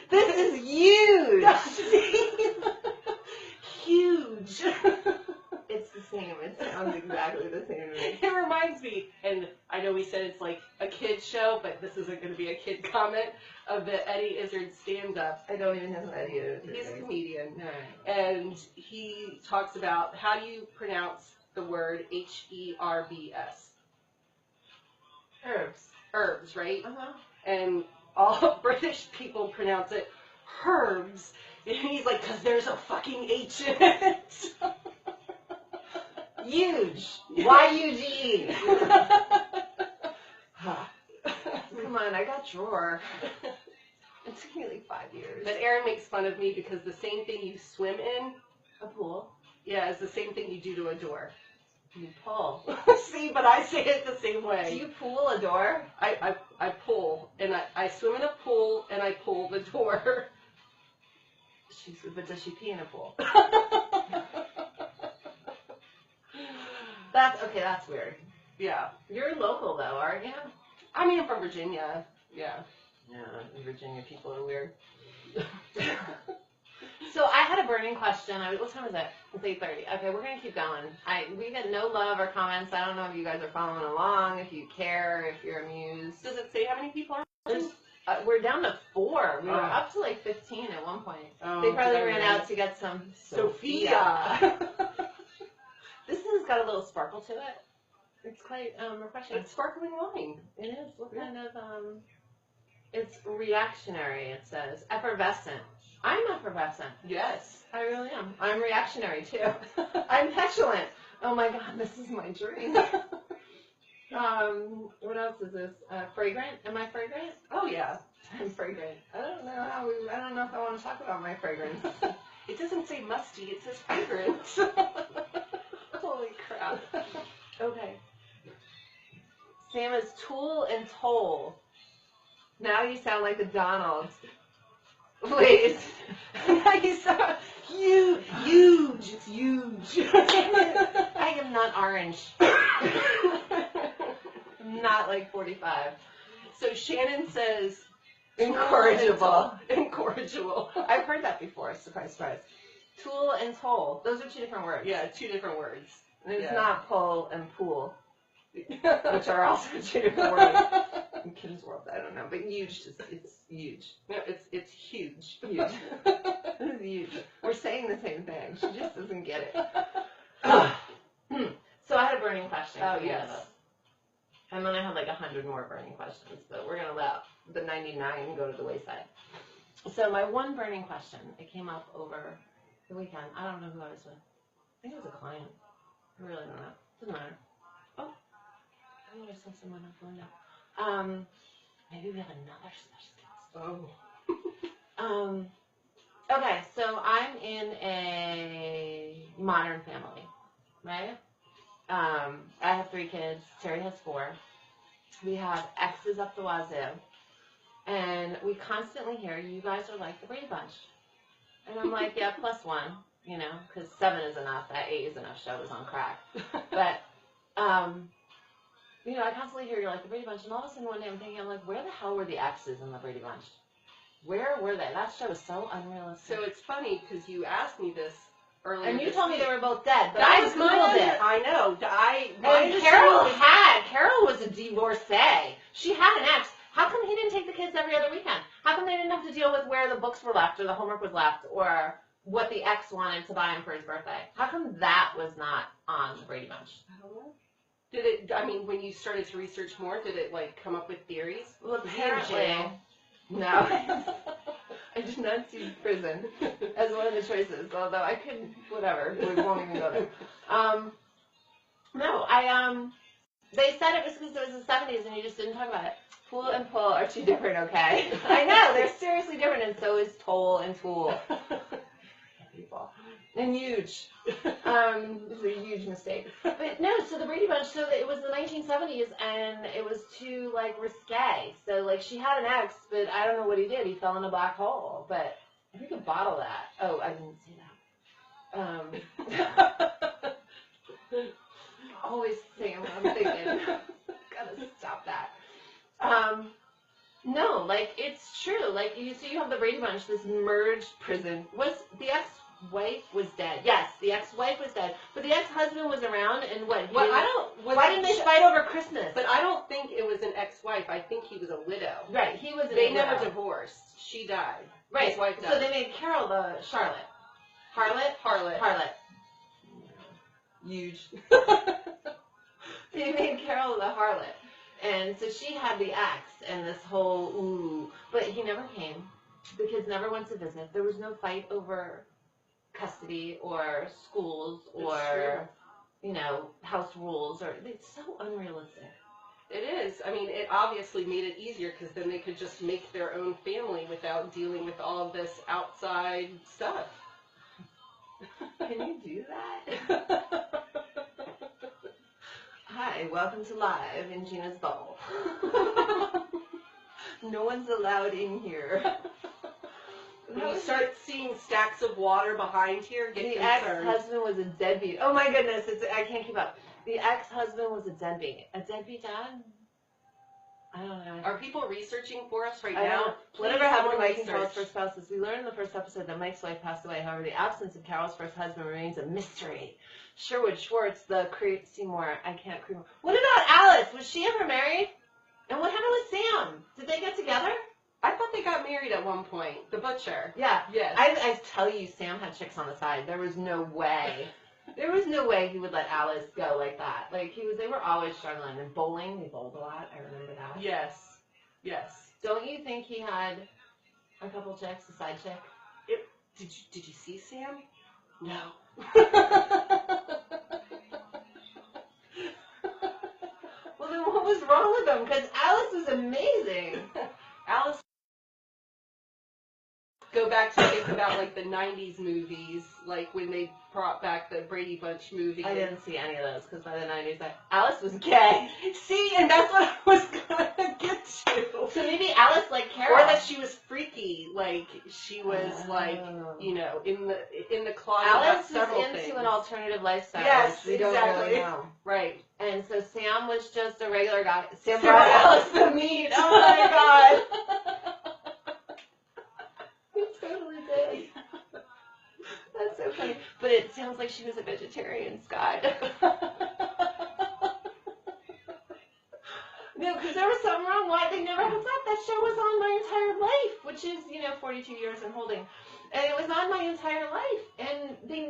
This is huge. Huge. It's the same. It sounds exactly the same to me. It reminds me, and I know we said it's like a kid show, but this isn't going to be a kid comment, of the Eddie Izzard stand-up. I don't even know who Eddie is. He's a comedian. Right. And he talks about how do you pronounce the word H-E-R-B-S? Herbs. Herbs, right? Uh-huh. And all British people pronounce it herbs. And he's like, because there's a fucking H in it. Huge. Y-U-G-E. Come on, I got drawer. It took me like 5 years. But Aaron makes fun of me because the same thing you swim in, A pool. yeah, is the same thing you do to a door. You pull. See, but I say it the same way. Do you pool a door? I pull, and I swim in a pool, and I pull the door. But does she pee in a pool? That's weird. Yeah. You're local though, aren't you? I mean, I'm from Virginia. Yeah. Yeah, Virginia people are weird. So I had a burning question. What time is it? It's 8:30. Okay, we're gonna keep going. We get no love or comments. I don't know if you guys are following along, if you care, if you're amused. Does it say how many people are watching? We're down to 4. We were up to like 15 at one point. Oh, they probably ran out to get some Sophia. This has got a little sparkle to it. It's quite refreshing. It's sparkling wine. It is. What kind of it's reactionary, it says. Effervescent. I'm effervescent. Yes. I really am. I'm reactionary too. I'm petulant. Oh my god, this is my dream. What else is this? Fragrant? Am I fragrant? Oh yeah. I'm fragrant. I don't know if I want to talk about my fragrance. It doesn't say musty, it says fragrant. Holy crap. Okay. Sam is tool and toll. Now you sound like the Donald. Please. Now you sound huge. It's huge. I am not orange. I'm not like 45. So Shannon says incorrigible. Incorrigible. I've heard that before. Surprise, surprise. Tool and toll. Those are 2 different words. Yeah, 2 different words. It's not pull and pool, which are also 2 different words. In Kim's world, I don't know, but huge it's huge. No, it's huge. Huge. This is huge. We're saying the same thing. She just doesn't get it. So I had a burning question. Oh, yes. And then I had like 100 more burning questions, but we're going to let the 99 go to the wayside. So my one burning question, it came up over the weekend. I don't know who I was with. I think it was a client. I really don't know. Doesn't matter. Oh, I think I saw someone out the window. Maybe we have another special guest. Oh. Okay, so I'm in a modern family, right? I have 3 kids. Terry has 4. We have exes up the wazoo. And we constantly hear, you guys are like the Brady Bunch. And I'm like, yeah, +1, you know, because 7 is enough. That 8 is enough. Show is on crack. But, you know, I constantly hear you're like the Brady Bunch. And all of a sudden one day I'm thinking, I'm like, where the hell were the exes in the Brady Bunch? Where were they? That show is so unrealistic. So it's funny because you asked me this earlier. And you told me they were both dead, but that I was Googled it. I know. And Carol was a divorcee. She had an ex. How come he didn't take the kids every other weekend? How come they didn't have to deal with where the books were left or the homework was left or what the ex wanted to buy him for his birthday? How come that was not on the Brady Bunch? I don't know. Did it, I mean, when you started to research more, did it, like, come up with theories? Well, apparently, no. I did not see prison as one of the choices, although I could, whatever, we won't even go there. No, they said it was because it was the 70s and you just didn't talk about it. Pool and pull are 2 different, okay? I know, they're seriously different, and so is toll and tool. People. And huge. It's a huge mistake. But no, so the Brady Bunch, so it was the 1970s, and it was too, like, risque. So, like, she had an ex, but I don't know what he did. He fell in a black hole. But if we could bottle that. Oh, I didn't see that. Always saying what I'm thinking. Gotta stop that. No, like, it's true. Like, you have the Brady Bunch, this merged prison. Was the ex-wife was dead? Yes, the ex-wife was dead. But the ex-husband was around, and what? Why didn't they fight over Christmas? But I don't think it was an ex-wife. I think he was a widow. Right, he was a They widow. never divorced. She died. Right, His wife died. so they made Carol the Charlotte. Harlot. Huge. They made Carol the harlot. And so she had the ex and this whole, ooh. But he never came. The kids never went to visit. There was no fight over custody or schools or, you know, house rules. It's so unrealistic. It is. I mean, it obviously made it easier because then they could just make their own family without dealing with all of this outside stuff. Can you do that? Hi, welcome to Live in Gina's Bubble. No one's allowed in here. When you start seeing stacks of water behind here, get concerned. The ex-husband was a deadbeat. Oh my goodness, I can't keep up. The ex-husband was a deadbeat. A deadbeat dad? I don't know. Are people researching for us right I now? know. Please, Whatever happened to someone Mike and Carol's research. first spouses? We learned in the first episode that Mike's wife passed away. However, the absence of Carol's first husband remains a mystery. Sherwood Schwartz, the Seymour. I can't cream. What about Alice? Was she ever married? And what happened with Sam? Did they get together? I thought they got married at one point. The butcher. Yeah. Yes. I tell you, Sam had chicks on the side. There was no way. There was no way he would let Alice go like that. Like, they were always struggling. And bowling, they bowled a lot. I remember that. Yes. Yes. Don't you think he had a couple chicks, a side chick? Did you see Sam? No. Well, then what was wrong with him? Because Alice was amazing. Alice. Go back to think about like the 90s movies, like when they brought back the Brady Bunch movie. I didn't see any of those because by the 90s, Alice was gay. See, and that's what I was gonna get to. So maybe Alice liked Carol. Or that she was freaky, like she was like, you know, in the closet. Alice about several was into things. an alternative lifestyle. Yes, which we don't exactly. really know. Right. And so Sam was just a regular guy. Sam Sarah brought Alice Alice the meat. Oh my god. He totally did. That's so funny. But it sounds like she was a vegetarian, Scott. No, because there was something wrong. Why they never hooked up? That show was on my entire life, which is, 42 years and holding. And it was on my entire life. And they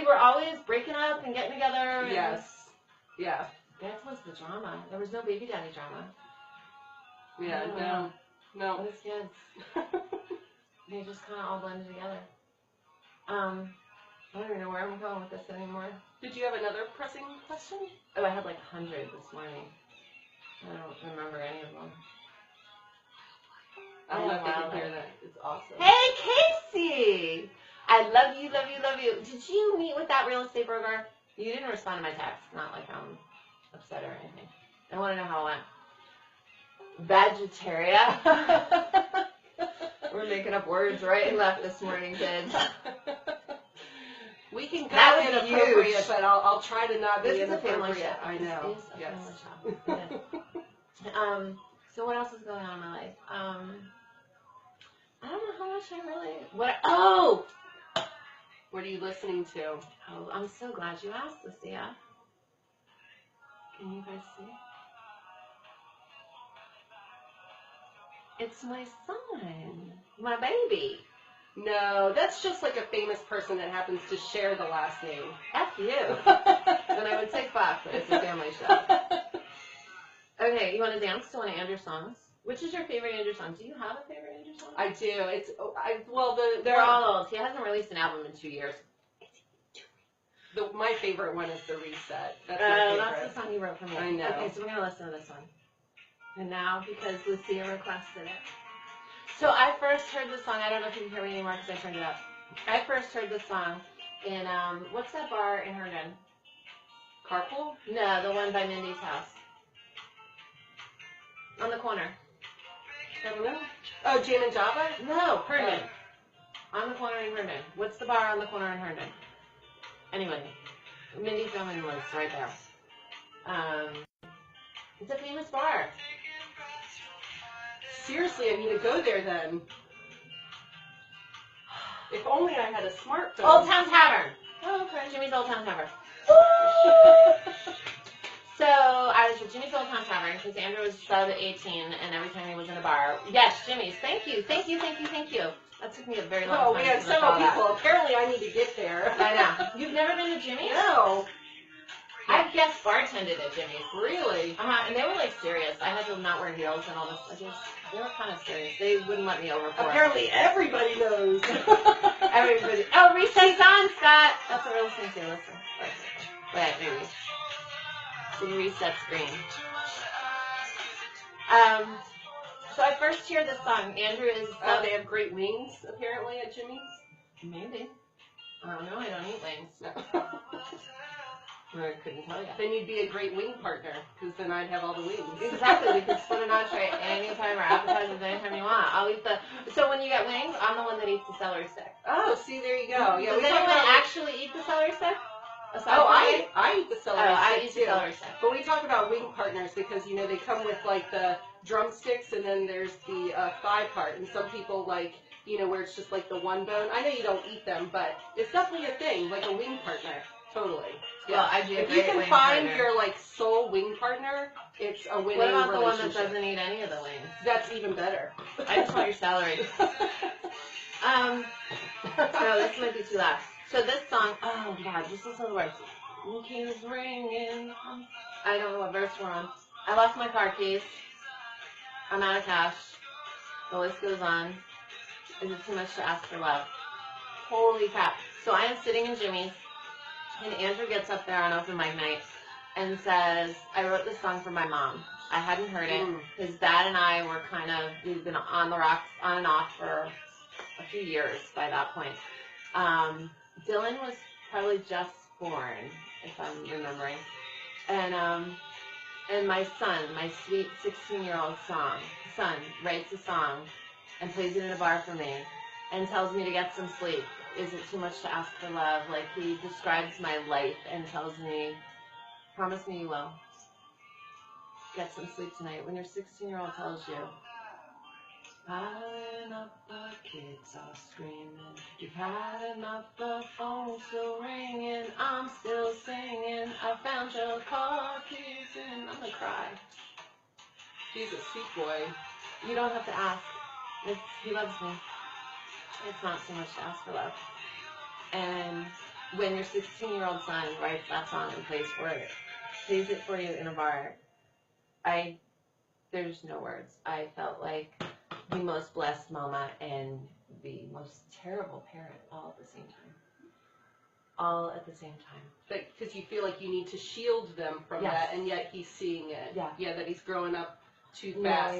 were always breaking up and getting together. And Yes. Yeah. that was the drama. There was no baby daddy drama. Yeah. No. Those kids. They just kind of all blended together. I don't even know where I'm going with this anymore. Did you have another pressing question? Oh, I had like 100 this morning. I don't remember any of them. I don't know if they can hear that. It's awesome. Hey, Casey! I love you, love you, love you. Did you meet with that real estate broker? You didn't respond to my text. Not like I'm upset or anything. I want to know how it went. Vegetaria. We're making up words right and left this morning, kids. We can go That was inappropriate, huge. but I'll try to not This be is a family inappropriate. show. I know. This is a Yes. family show. It is. So what else is going on in my life? I don't know how much I really. What are you listening to? Oh, I'm so glad you asked, Lucia. Can you guys see? It's my son, my baby. No, that's just like a famous person that happens to share the last name. F you. Then I would say fuck, but it's a family show. Okay, you want to dance to one of Andrew's songs? Which is your favorite Andrew song? Do you have a favorite Andrew song? I do. They're all old. He hasn't released an album in 2 years. My favorite one is The Reset. That's my Oh, favorite. that's the song he wrote for me. I know. Okay, so we're gonna listen to this one. And now, because Lucia requested it. So I first heard this song. I don't know if you can hear me anymore because I turned it up. I first heard this song in what's that bar in Herndon? Carpool? No, the one by Mindy's house. On the corner. I don't know. Oh, Jam and Java? No, Herndon. On the corner in Herndon. What's the bar on the corner in Herndon? Anyway, Mindy's Oven was right there. It's a famous bar. Seriously, I need to go there then. If only I had a smartphone. Old Town Tavern. Oh, okay. Jimmy's Old Town Tavern. So I was with Jimmy's Old Town Tavern since Andrew was sub 18 and every time he was in a bar. Yes, Jimmy's. Thank you. That took me a very long Oh, time. we have to several recall people. Apparently, I need to get there. I know. You've never been to Jimmy's? No. I've guest bartended at Jimmy's. Really? And they were like serious. I had to not wear heels and all this. They were kind of serious. They wouldn't let me over for it. Apparently, everybody knows. Everybody. Oh, reset's on, Scott. That's what we're listening to. Listen. Wait, maybe. The reset screen. So I first hear this song. Andrew is. They have great wings, apparently, at Jimmy's. Maybe. I don't know. I don't eat wings. No. I couldn't tell you. Then you'd be a great wing partner, because then I'd have all the wings. Exactly. We could split an entree anytime or appetizers anytime you want. I'll eat the. So when you get wings, I'm the one that eats the celery stick. Oh, see, there you go. Yeah, Does anyone actually eat the celery stick? Aside Oh, from I eat the celery I stick eat too. the celery stick. But we talk about wing partners because, you know, they come with, like, the drumsticks and then there's the thigh part. And some people like, you know, where it's just like the one bone. I know you don't eat them, but it's definitely a thing, like a wing partner. Totally. Yeah. Well, I do. If you can find your, like, soul wing partner, it's a winning relationship. What about the one that doesn't eat any of the wings? That's even better. I just want your celery. No, this might be too loud. So this song, oh God, just listen to the words. The keys ringing. I don't know what verse we're on. I lost my car keys. I'm out of cash. The list goes on. Is it too much to ask for love? Holy crap. So I am sitting in Jimmy's, and Andrew gets up there on open mic night and says, I wrote this song for my mom. I hadn't heard it. His dad and I were we've been on the rocks on and off for a few years by that point. Dylan was probably just born, if I'm remembering. And my son, my sweet 16-year-old son, writes a song and plays it in a bar for me and tells me to get some sleep. Is it too much to ask for love? Like, he describes my life and tells me, promise me you will. Get some sleep tonight. When your 16-year-old tells you, had enough, the kids are screaming. You've had enough, the phone's still ringing. I'm still singing. I found your car keys and I'm gonna cry. He's a sweet boy. You don't have to ask. He loves me. It's not too much to ask for love. And when your 16-year-old son writes that song and plays it for you in a bar, there's no words. I felt like the most blessed mama and the most terrible parent all at the same time. All at the same time. Because you feel like you need to shield them from that, and yet he's seeing it. Yeah, that he's growing up too fast.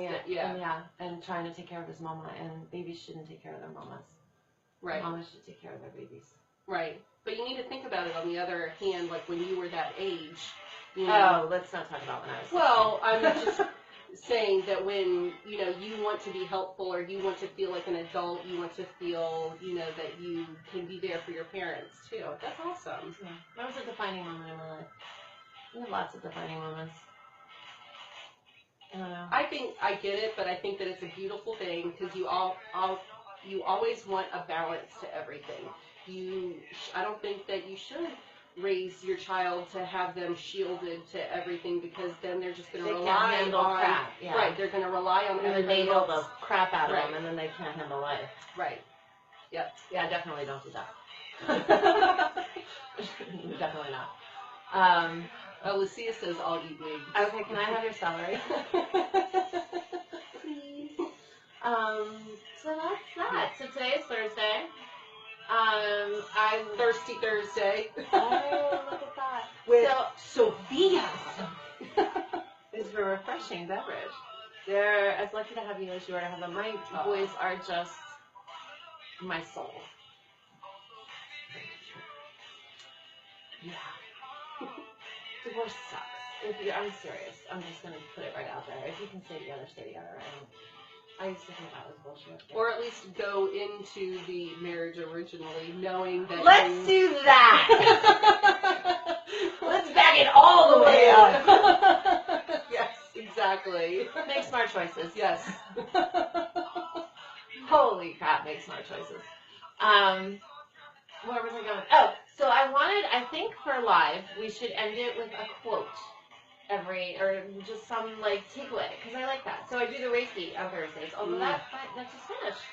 And trying to take care of his mama, and babies shouldn't take care of their mamas. Right. Mamas should take care of their babies. Right. But you need to think about it on the other hand, like when you were that age. You know, oh, let's not talk about when I was 16. Well, I'm just saying that when, you know, you want to be helpful or you want to feel like an adult, you want to feel, you know, that you can be there for your parents, too. That's awesome. Yeah. That was a defining moment in my life. We have lots of defining moments. I don't know. I think I get it, but I think that it's a beautiful thing because you always want a balance to everything. I don't think that you should raise your child to have them shielded to everything because then they're just going to rely on crap. Yeah. Right, they're going to rely on everybody else. else. The crap out of them, and then they can't handle life. Right. Yep. Yeah, definitely don't do that. Definitely not. Lucia says I'll eat wigs. Okay, can I have your celery? Please. So that's that. So today is Thursday. I'm Thirsty Thursday. Oh, look at that. With Sophia. It's a refreshing beverage. They're as lucky to have you as you are to have them. My boys are just my soul. Yeah. Divorce sucks. I'm serious. I'm just going to put it right out there. If you can stay together, stay together. I used to think that was bullshit. Or at least go into the marriage originally knowing that Let's do that! Let's back it all the way up! Yes, exactly. Make smart choices. Yes. Holy crap, make smart choices. Where was I going? Oh, so I think for live, we should end it with a quote. Or just some, like, takeaway, because I like that. So I do the Reiki on Thursdays, although that just finished.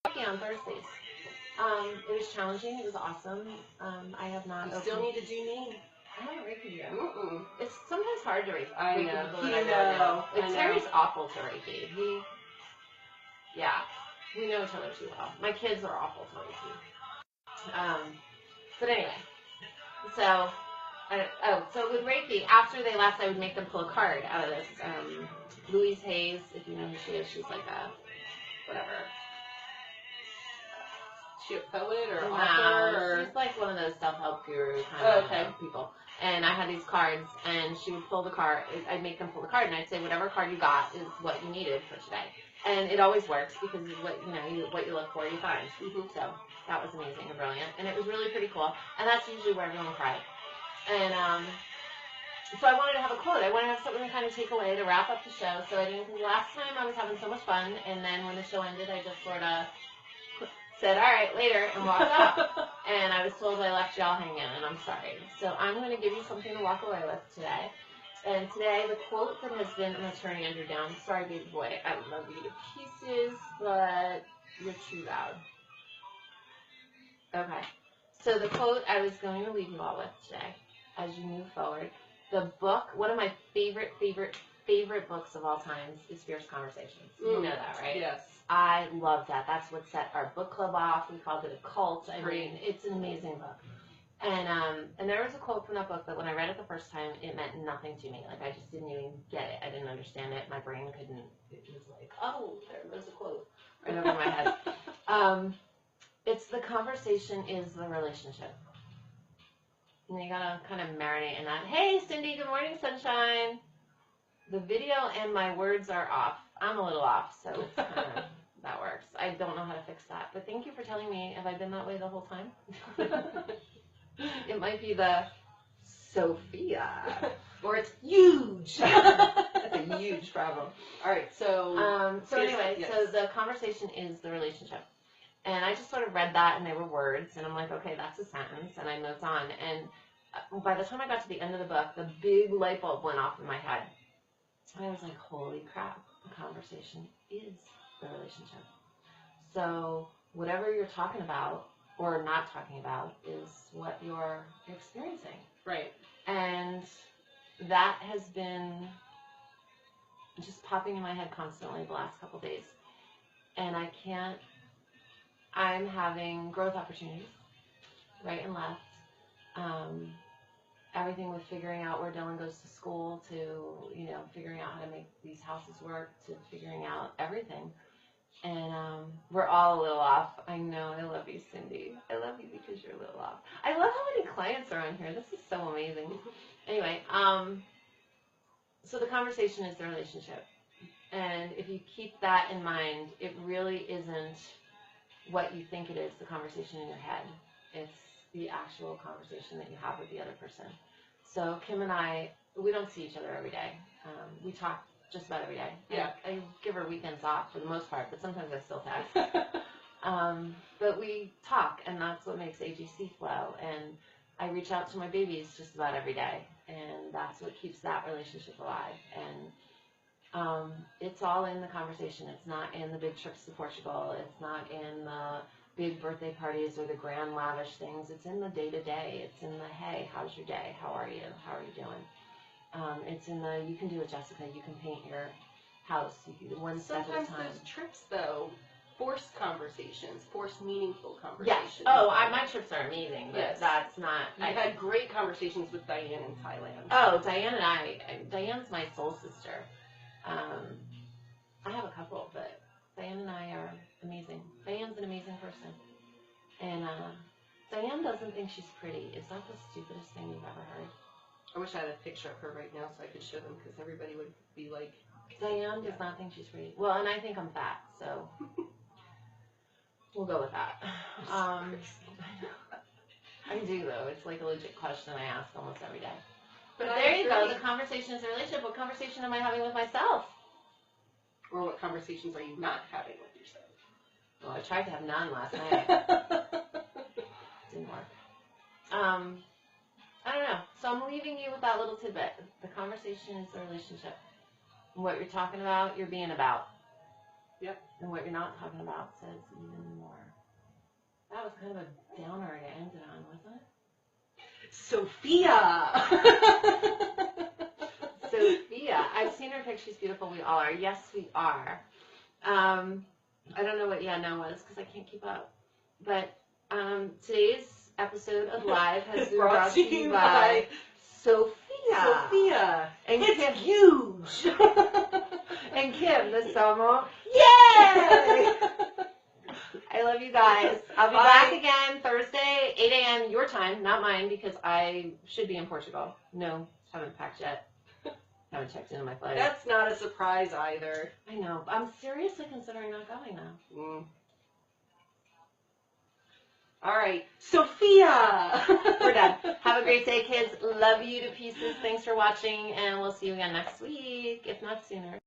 Reiki on Thursdays. It was challenging. It was awesome. I have not. You still need to do me. I haven't Reiki yet. Mm-mm. It's sometimes hard to Reiki. I Reiki know. people that I know. I know. Terry's awful to Reiki. We know each other too well. My kids are awful to Reiki. But anyway, so with Reiki, after they left, I would make them pull a card out of this. Louise Hayes, if you know who she is, she's like a whatever. Is she a poet or author? Or? She's like one of those self-help guru kind of people. And I had these cards, and she would pull the card. I'd make them pull the card, and I'd say whatever card you got is what you needed for today. And it always works because what you look for, you find. Mm-hmm. So that was amazing and brilliant, and it was really pretty cool. And that's usually where everyone will cry. And so I wanted to have a quote. I wanted to have something to kind of take away to wrap up the show. So I didn't. Because last time I was having so much fun, and then when the show ended, I just sort of said, "All right, later," and walked out. And I was told I left y'all hanging, and I'm sorry. So I'm going to give you something to walk away with today. And today, the quote that has been, I'm going to turn Andrew down. Sorry, baby boy. I love you to pieces, but you're too loud. Okay. So the quote I was going to leave you all with today, as you move forward, the book, one of my favorite books of all times is Fierce Conversations. You know that, right? Yes. I love that. That's what set our book club off. We called it a cult. I mean, it's an amazing book. And there was a quote from that book that when I read it the first time, it meant nothing to me. Like, I just didn't even get it. I didn't understand it. My brain couldn't. It was like, oh, there goes a quote right over my head. It's the conversation is the relationship. And you gotta kind of marinate in that. Hey, Cindy, good morning, sunshine. The video and my words are off. I'm a little off, so it's kind of, that works. I don't know how to fix that. But thank you for telling me. Have I been that way the whole time? It might be the Sophia. Or it's huge. That's a huge problem. All right, so... So anyway, yes. So the conversation is the relationship. And I just sort of read that, and they were words, and I'm like, okay, that's a sentence, and I moved on. And by the time I got to the end of the book, the big light bulb went off in my head. And I was like, holy crap, the conversation is the relationship. So whatever you're talking about or not talking about is what you're experiencing. Right. And that has been just popping in my head constantly the last couple days. And I'm having growth opportunities, right and left. Everything with figuring out where Dylan goes to school to, figuring out how to make these houses work to figuring out everything. And we're all a little off. I know. I love you, Cindy. I love you because you're a little off. I love how many clients are on here. This is so amazing. Anyway, so the conversation is the relationship. And if you keep that in mind, it really isn't what you think it is, the conversation in your head. It's the actual conversation that you have with the other person. So Kim and I, we don't see each other every day. We talk just about every day. Yeah. I give her weekends off for the most part, but sometimes I still text. But we talk, and that's what makes AGC flow. And I reach out to my babies just about every day, and that's what keeps that relationship alive. And it's all in the conversation. It's not in the big trips to Portugal. It's not in the big birthday parties or the grand lavish things. It's in the day-to-day. It's in the, hey, how's your day? How are you? How are you doing? It's in the, you can do it, Jessica. You can paint your house. You can, one step at a time. Sometimes those trips, though, force conversations, force meaningful conversations. Yes. Oh, my trips are amazing, but yes. That's not... I've had great conversations with Diane in Thailand. Oh, Diane's my soul sister. I have a couple, but Diane and I are amazing. Diane's an amazing person. And Diane doesn't think she's pretty. Is that the stupidest thing you've ever heard? I wish I had a picture of her right now so I could show them, because everybody would be like... Diane does not think she's pretty. Well, and I think I'm fat, so we'll go with that. I do, though. It's like a legit question I ask almost every day. But there you go. The conversation is a relationship. What conversation am I having with myself? Or what conversations are you not having with yourself? Well, I tried to have none last night. Didn't work. I don't know. So I'm leaving you with that little tidbit. The conversation is the relationship. And what you're talking about, you're being about. Yep. And what you're not talking about says even more. That was kind of a downer to end it on, wasn't it? Sophia! Sophia. I've seen her pic. She's beautiful. We all are. Yes, we are. I don't know what no was because I can't keep up. But today's episode of Live has been brought to you by Sophia. Sophia. And it's Kim. Huge. And Kim, the Somo. Yay! I love you guys. I'll be back again Thursday, 8 a.m. your time, not mine, because I should be in Portugal. No, haven't packed yet. Haven't checked into my flight. That's not a surprise either. I know. I'm seriously considering not going now. Mm. All right, Sophia. We're done. Have a great day, kids. Love you to pieces. Thanks for watching, and we'll see you again next week, if not sooner.